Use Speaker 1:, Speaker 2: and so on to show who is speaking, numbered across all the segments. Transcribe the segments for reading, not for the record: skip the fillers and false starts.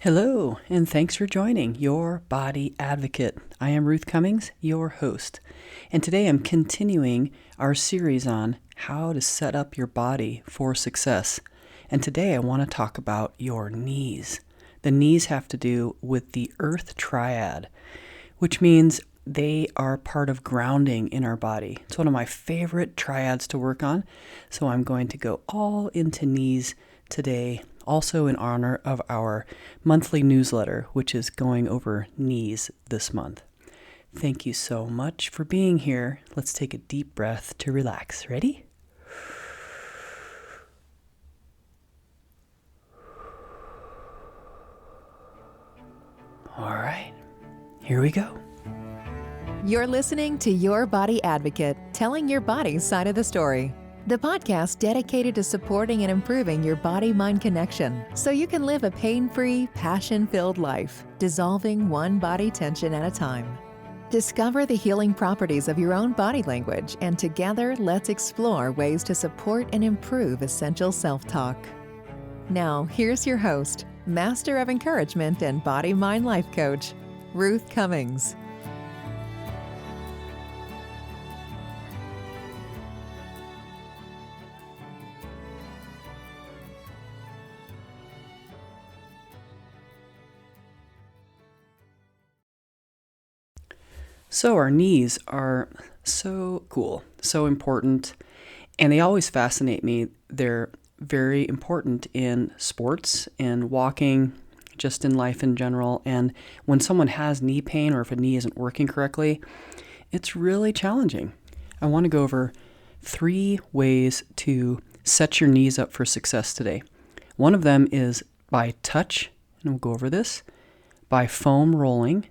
Speaker 1: Hello, and thanks for joining Your Body Advocate. I am Ruth Cummings, your host, and today I'm continuing our series on how to set up your body for success. And today I want to talk about your knees. The knees have to do with the earth triad, which means they are part of grounding in our body. It's one of my favorite triads to work on, so I'm going to go all into knees today, also in honor of our monthly newsletter, which is going over knees this month. Thank you so much for being here. Let's take a deep breath to relax. Ready? All right, here we go.
Speaker 2: You're listening to Your Body Advocate, telling your body's side of the story. The podcast dedicated to supporting and improving your body-mind connection so you can live a pain-free, passion-filled life, dissolving one body tension at a time. Discover the healing properties of your own body language, and together let's explore ways to support and improve essential self-talk. Now, here's your host, Master of Encouragement and Body-Mind Life Coach, Ruth Cummings.
Speaker 1: So our knees are so cool, so important, and they always fascinate me. They're very important in sports, in walking, just in life in general. And when someone has knee pain or if a knee isn't working correctly, it's really challenging. I want to go over 3 ways to set your knees up for success today. One of them is by touch, and we'll go over this, by foam rolling,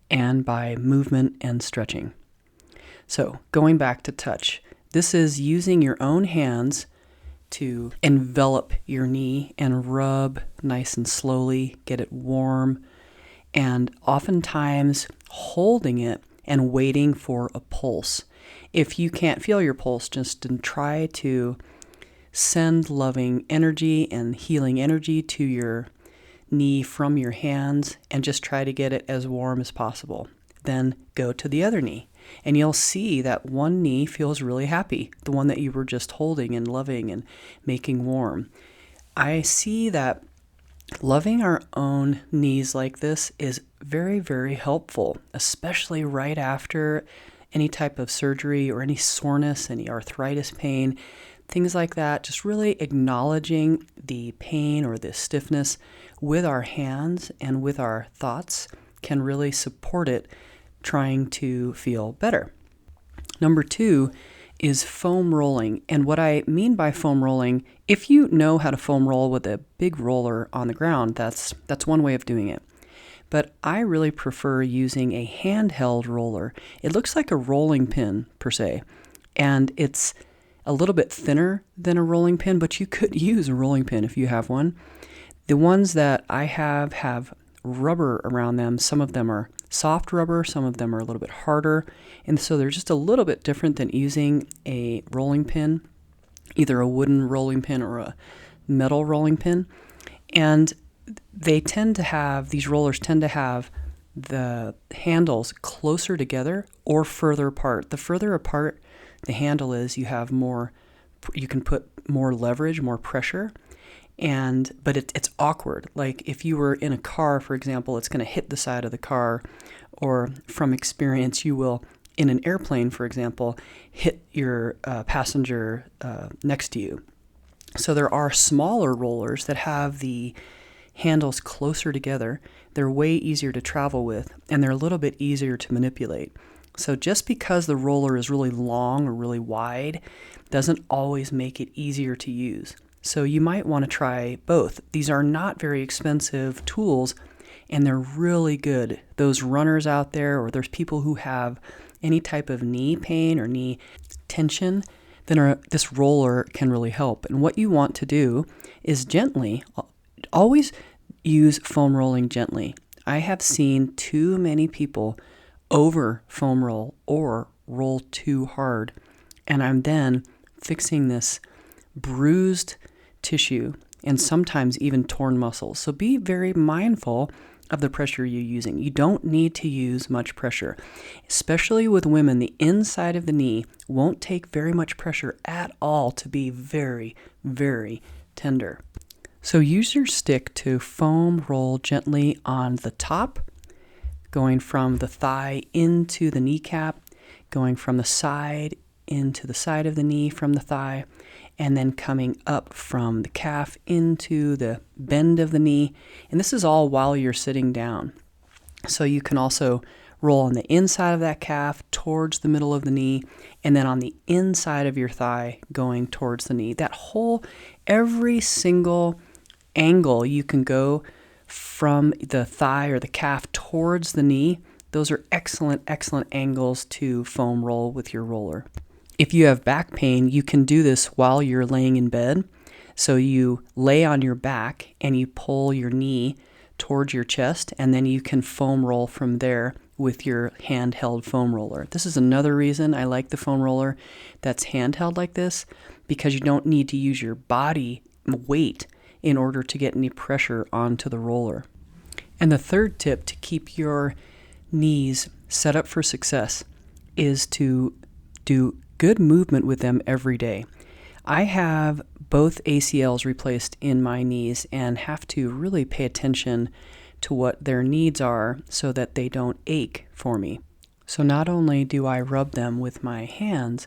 Speaker 1: and by movement and stretching. So going back to touch, this is using your own hands to envelop your knee and rub nice and slowly, get it warm, and oftentimes holding it and waiting for a pulse. If you can't feel your pulse, just try to send loving energy and healing energy to your knee from your hands and just try to get it as warm as possible. Then go to the other knee and you'll see that one knee feels really happy, the one that you were just holding and loving and making warm. I see that loving our own knees like this is very, very helpful, especially right after any type of surgery or any soreness, any arthritis pain, things like that. Just really acknowledging the pain or the stiffness with our hands and with our thoughts can really support it, trying to feel better. Number 2 is foam rolling. And what I mean by foam rolling, if you know how to foam roll with a big roller on the ground, that's one way of doing it. But I really prefer using a handheld roller. It looks like a rolling pin per se, and it's a little bit thinner than a rolling pin, but you could use a rolling pin if you have one. The ones that I have rubber around them. Some of them are soft rubber, some of them are a little bit harder, and so they're just a little bit different than using a rolling pin, either a wooden rolling pin or a metal rolling pin. And these rollers tend to have the handles closer together or further apart. The further apart the handle is, you can put more leverage, more pressure, but it's awkward. Like if you were in a car, for example, it's going to hit the side of the car, or from experience, you will, in an airplane, for example, hit your passenger next to you. So there are smaller rollers that have the handles closer together. They're way easier to travel with, and they're a little bit easier to manipulate. So just because the roller is really long or really wide doesn't always make it easier to use. So you might want to try both. These are not very expensive tools, and they're really good. Those runners out there, or there's people who have any type of knee pain or knee tension, then this roller can really help. And what you want to do is gently, always use foam rolling gently. I have seen too many people over foam roll or roll too hard, and I'm then fixing this bruised tissue and sometimes even torn muscles. So be very mindful of the pressure you're using. You don't need to use much pressure. Especially with women, the inside of the knee won't take very much pressure at all to be very, very tender. So use your stick to foam roll gently on the top, going from the thigh into the kneecap, going from the side into the side of the knee from the thigh, and then coming up from the calf into the bend of the knee. And this is all while you're sitting down. So you can also roll on the inside of that calf towards the middle of the knee, and then on the inside of your thigh going towards the knee. Every single angle you can go from the thigh or the calf towards the knee, those are excellent, excellent angles to foam roll with your roller. If you have back pain, you can do this while you're laying in bed. So you lay on your back and you pull your knee towards your chest, and then you can foam roll from there with your handheld foam roller. This is another reason I like the foam roller that's handheld like this, because you don't need to use your body weight in order to get any pressure onto the roller. And the third tip to keep your knees set up for success is to do good movement with them every day. I have both ACLs replaced in my knees and have to really pay attention to what their needs are so that they don't ache for me. So not only do I rub them with my hands,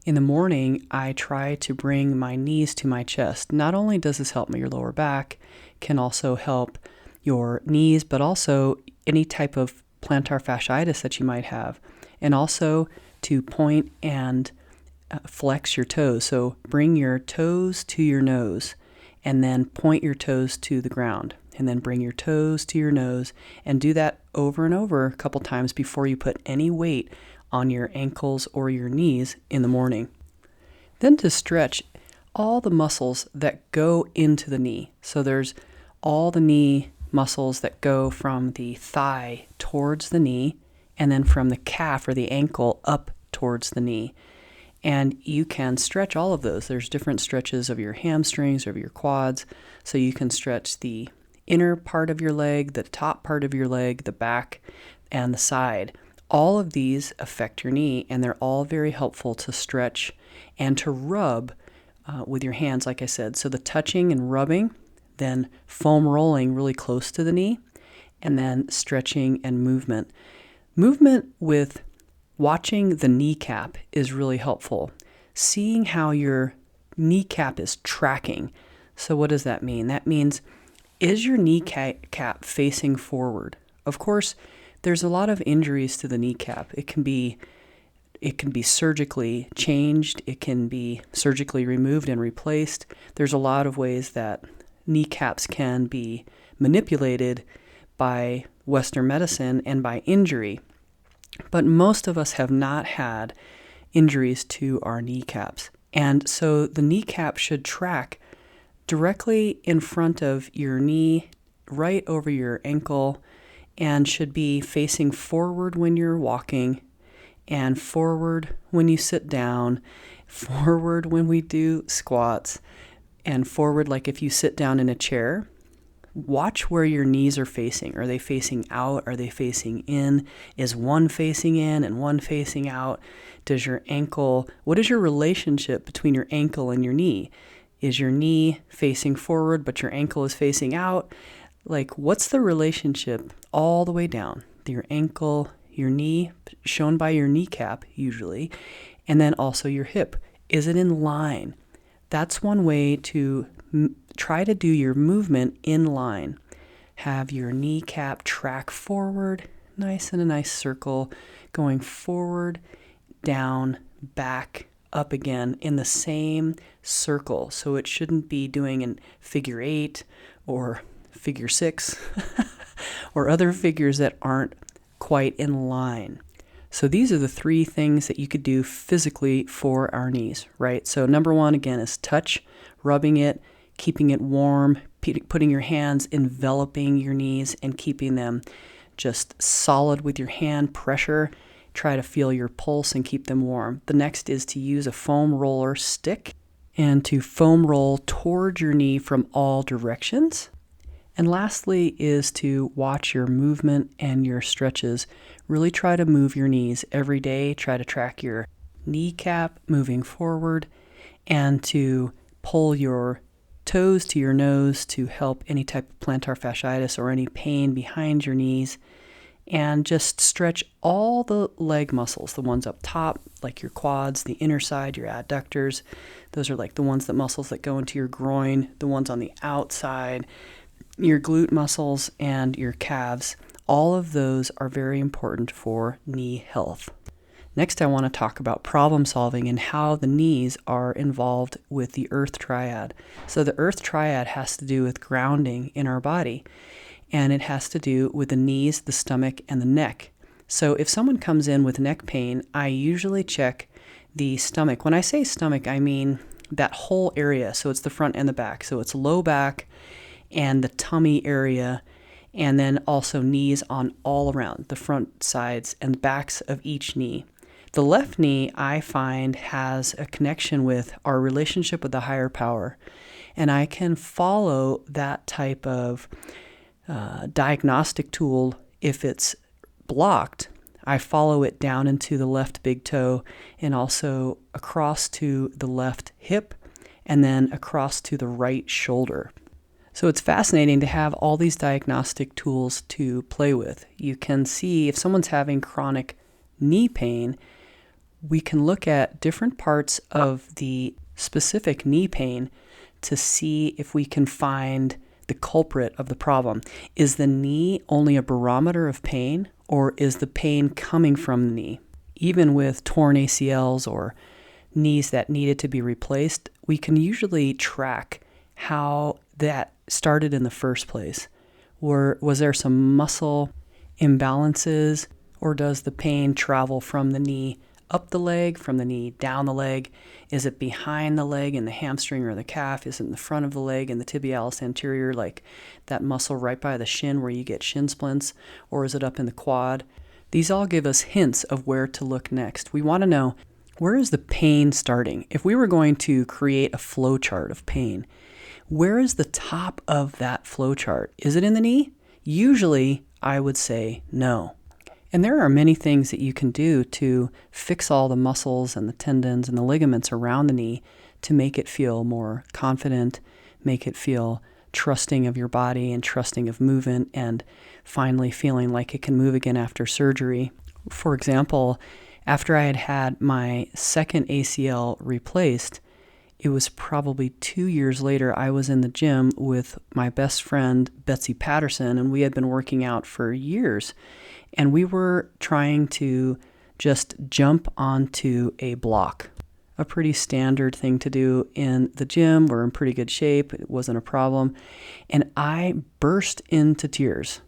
Speaker 1: in the morning I try to bring my knees to my chest. Not only does this help your lower back, can also help your knees, but also any type of plantar fasciitis that you might have, and also to point and flex your toes. So bring your toes to your nose and then point your toes to the ground, and then bring your toes to your nose, and do that over and over a couple times before you put any weight on your ankles or your knees in the morning. Then to stretch all the muscles that go into the knee. So there's all the knee muscles that go from the thigh towards the knee, and then from the calf or the ankle up towards the knee. And you can stretch all of those. There's different stretches of your hamstrings or of your quads. So you can stretch the inner part of your leg, the top part of your leg, the back, and the side. All of these affect your knee, and they're all very helpful to stretch and to rub with your hands, like I said. So the touching and rubbing, then foam rolling really close to the knee, and then stretching and movement. Movement with watching the kneecap is really helpful. Seeing how your kneecap is tracking. So what does that mean? That means, is your kneecap facing forward? Of course, there's a lot of injuries to the kneecap. It can be surgically changed. It can be surgically removed and replaced. There's a lot of ways that kneecaps can be manipulated by Western medicine and by injury. But most of us have not had injuries to our kneecaps. And so the kneecap should track directly in front of your knee, right over your ankle, and should be facing forward when you're walking, and forward when you sit down, forward when we do squats, and forward like if you sit down in a chair. Watch where your knees are facing. Are they facing out? Are they facing in? Is one facing in and one facing out? What is your relationship between your ankle and your knee? Is your knee facing forward but your ankle is facing out? Like, what's the relationship all the way down? Your ankle, your knee, shown by your kneecap usually, and then also your hip. Is it in line? That's one way to try to do your movement in line. Have your kneecap track forward, nice in a nice circle, going forward, down, back, up again in the same circle. So it shouldn't be doing in figure 8 or figure 6 or other figures that aren't quite in line. So these are the 3 things that you could do physically for our knees, right? So number 1, again, is touch, rubbing it, keeping it warm, putting your hands enveloping your knees and keeping them just solid with your hand pressure. Try to feel your pulse and keep them warm. The next is to use a foam roller stick and to foam roll towards your knee from all directions. And lastly is to watch your movement and your stretches. Really try to move your knees every day. Try to track your kneecap moving forward and to pull your toes to your nose to help any type of plantar fasciitis or any pain behind your knees. And just stretch all the leg muscles, the ones up top, like your quads, the inner side, your adductors. Those are like the muscles that go into your groin, the ones on the outside, your glute muscles, and your calves. All of those are very important for knee health. Next, I want to talk about problem solving and how the knees are involved with the earth triad. So the earth triad has to do with grounding in our body, and it has to do with the knees, the stomach, and the neck. So if someone comes in with neck pain, I usually check the stomach. When I say stomach, I mean that whole area. So it's the front and the back. So it's low back and the tummy area, and then also knees on all around, the front, sides, and backs of each knee. The left knee, I find, has a connection with our relationship with the higher power, and I can follow that type of diagnostic tool. If it's blocked, I follow it down into the left big toe and also across to the left hip and then across to the right shoulder. So it's fascinating to have all these diagnostic tools to play with. You can see if someone's having chronic knee pain, we can look at different parts of the specific knee pain to see if we can find the culprit of the problem. Is the knee only a barometer of pain, or is the pain coming from the knee? Even with torn ACLs or knees that needed to be replaced, we can usually track how that started in the first place. Was there some muscle imbalances, or does the pain travel from the knee up the leg, from the knee down the leg? Is it behind the leg in the hamstring or the calf? Is it in the front of the leg in the tibialis anterior, like that muscle right by the shin where you get shin splints? Or is it up in the quad? These all give us hints of where to look next. We want to know, where is the pain starting? If we were going to create a flow chart of pain, where is the top of that flow chart? Is it in the knee? Usually, I would say no. And there are many things that you can do to fix all the muscles and the tendons and the ligaments around the knee to make it feel more confident, make it feel trusting of your body and trusting of movement, and finally feeling like it can move again after surgery. For example, after I had had my second ACL replaced, it was probably 2 years later, I was in the gym with my best friend, Betsy Patterson, and we had been working out for years. And we were trying to just jump onto a block, a pretty standard thing to do in the gym. We're in pretty good shape. It wasn't a problem. And I burst into tears,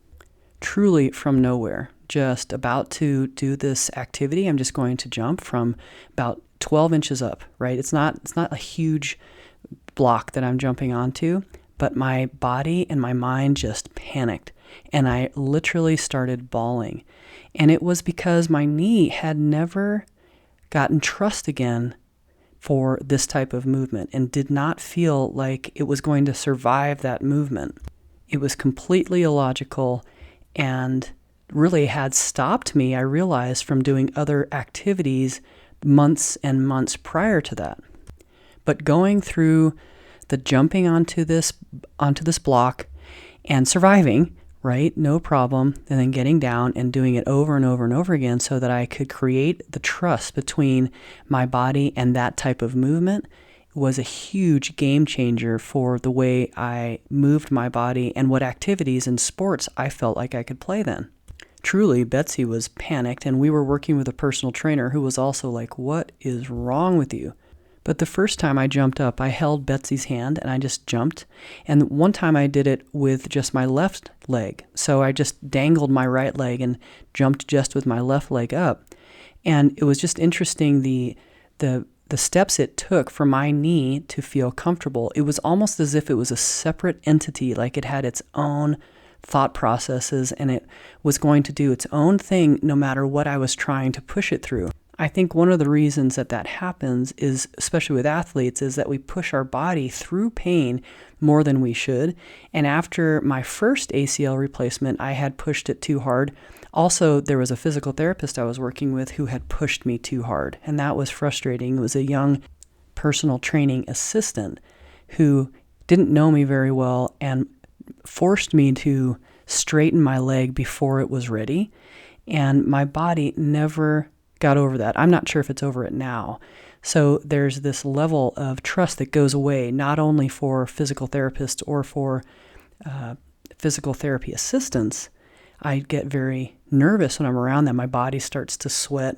Speaker 1: truly from nowhere, just about to do this activity. I'm just going to jump from about 12 inches up, right? It's not a huge block that I'm jumping onto, but my body and my mind just panicked. And I literally started bawling. And it was because my knee had never gotten trust again for this type of movement and did not feel like it was going to survive that movement. It was completely illogical and really had stopped me, I realized, from doing other activities months and months prior to that. But going through the jumping onto this block and surviving, right, no problem, and then getting down and doing it over and over and over again so that I could create the trust between my body and that type of movement was a huge game changer for the way I moved my body and what activities and sports I felt like I could play then. Truly, Betsy was panicked, and we were working with a personal trainer who was also like, "What is wrong with you?" But the first time I jumped up, I held Betsy's hand and I just jumped. And one time I did it with just my left leg. So I just dangled my right leg and jumped just with my left leg up. And it was just interesting the steps it took for my knee to feel comfortable. It was almost as if it was a separate entity, like it had its own thought processes and it was going to do its own thing no matter what I was trying to push it through. I think one of the reasons that that happens is, especially with athletes, is that we push our body through pain more than we should. And after my first ACL replacement, I had pushed it too hard. Also, there was a physical therapist I was working with who had pushed me too hard, and that was frustrating. It was a young personal training assistant who didn't know me very well and forced me to straighten my leg before it was ready. And my body never got over that. I'm not sure if it's over it now. So there's this level of trust that goes away, not only for physical therapists or for physical therapy assistants. I get very nervous when I'm around them. My body starts to sweat.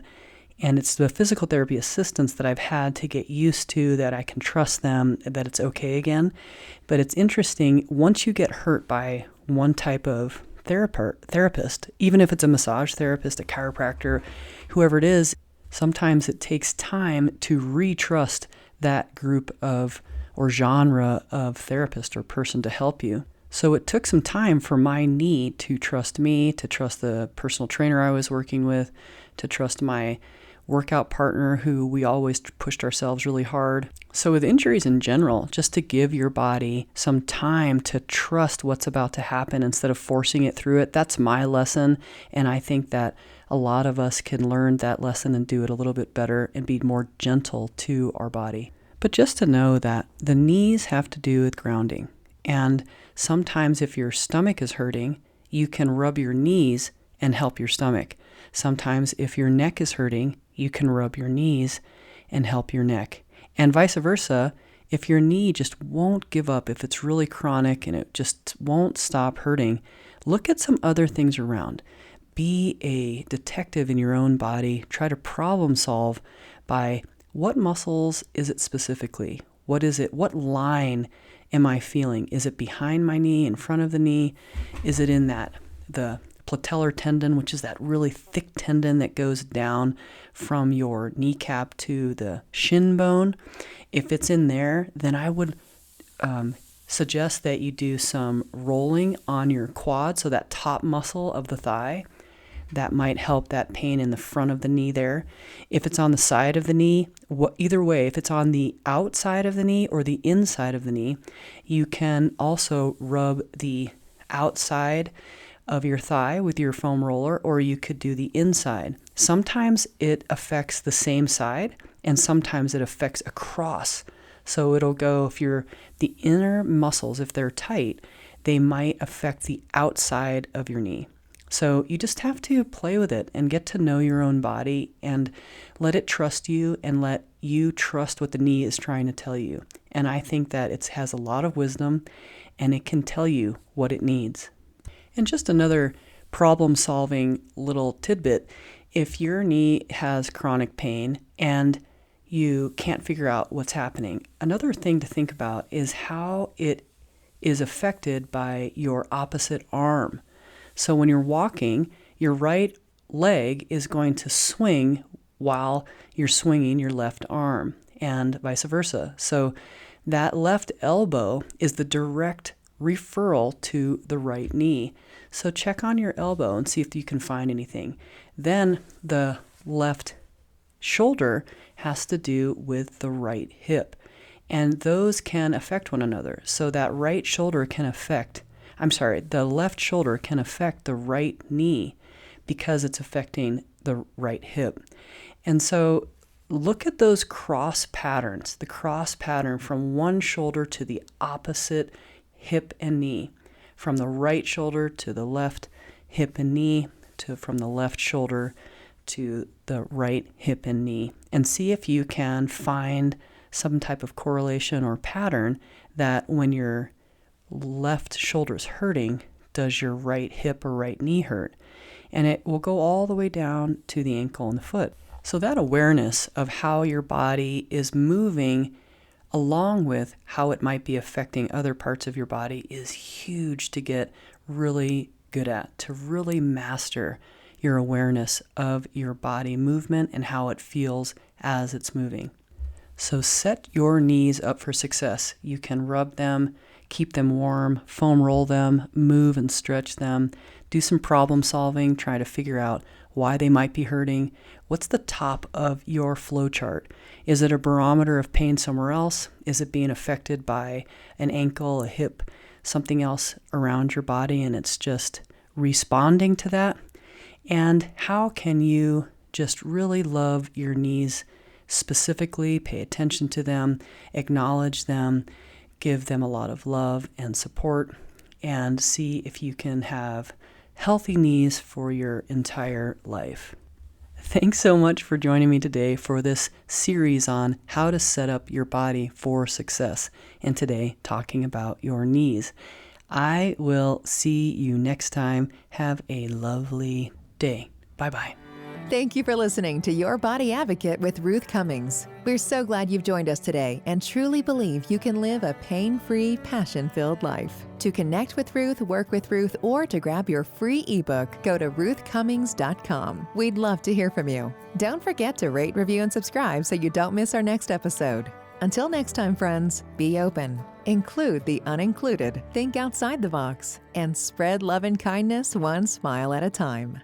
Speaker 1: And it's the physical therapy assistants that I've had to get used to, that I can trust them, that it's okay again. But it's interesting, once you get hurt by one type of therapist, even if it's a massage therapist, a chiropractor, whoever it is, sometimes it takes time to re-trust that group of or genre of therapist or person to help you. So it took some time for my knee to trust me, to trust the personal trainer I was working with, to trust my workout partner who we always pushed ourselves really hard. So with injuries in general, just to give your body some time to trust what's about to happen instead of forcing it through it, that's my lesson. And I think that a lot of us can learn that lesson and do it a little bit better and be more gentle to our body. But just to know that the knees have to do with grounding. And sometimes if your stomach is hurting, you can rub your knees and help your stomach. Sometimes if your neck is hurting, you can rub your knees and help your neck. And vice versa, if your knee just won't give up, if it's really chronic and it just won't stop hurting, look at some other things around. Be a detective in your own body. Try to problem solve by what muscles is it specifically? What is it? What line am I feeling? Is it behind my knee, in front of the knee? Is it in the patellar tendon, which is that really thick tendon that goes down from your kneecap to the shin bone? If it's in there, then I would suggest that you do some rolling on your quad, so that top muscle of the thigh. That might help that pain in the front of the knee there. If it's on the side of the knee, either way, if it's on the outside of the knee or the inside of the knee, you can also rub the outside of your thigh with your foam roller, or you could do the inside. Sometimes it affects the same side, and sometimes it affects across. So it'll go, if the inner muscles, if they're tight, they might affect the outside of your knee. So you just have to play with it and get to know your own body and let it trust you and let you trust what the knee is trying to tell you. And I think that it has a lot of wisdom and it can tell you what it needs. And just another problem-solving little tidbit, if your knee has chronic pain and you can't figure out what's happening, another thing to think about is how it is affected by your opposite arm. So when you're walking, your right leg is going to swing while you're swinging your left arm, and vice versa. So that left elbow is the direct referral to the right knee. So check on your elbow and see if you can find anything. Then the left shoulder has to do with the right hip, and those can affect one another. So that right shoulder can affect the left shoulder can affect the right knee because it's affecting the right hip. And so look at those cross patterns, the cross pattern from one shoulder to the opposite hip and knee, from the right shoulder to the left hip and knee, from the left shoulder to the right hip and knee, and see if you can find some type of correlation or pattern that when your left shoulder's hurting, does your right hip or right knee hurt? And it will go all the way down to the ankle and the foot. So that awareness of how your body is moving along with how it might be affecting other parts of your body is huge to get really good at, to really master your awareness of your body movement and how it feels as it's moving. So set your knees up for success. You can rub them, keep them warm, foam roll them, move and stretch them, do some problem solving, try to figure out why they might be hurting. What's the top of your flow chart? Is it a barometer of pain somewhere else? Is it being affected by an ankle, a hip, something else around your body, and it's just responding to that? And how can you just really love your knees specifically, pay attention to them, acknowledge them, give them a lot of love and support, and see if you can have healthy knees for your entire life. Thanks so much for joining me today for this series on how to set up your body for success, and today talking about your knees. I will see you next time. Have a lovely day. Bye-bye.
Speaker 2: Thank you for listening to Your Body Advocate with Ruth Cummings. We're so glad you've joined us today and truly believe you can live a pain-free, passion-filled life. To connect with Ruth, work with Ruth, or to grab your free ebook, go to ruthcummings.com. We'd love to hear from you. Don't forget to rate, review, and subscribe so you don't miss our next episode. Until next time, friends, be open, include the unincluded, think outside the box, and spread love and kindness one smile at a time.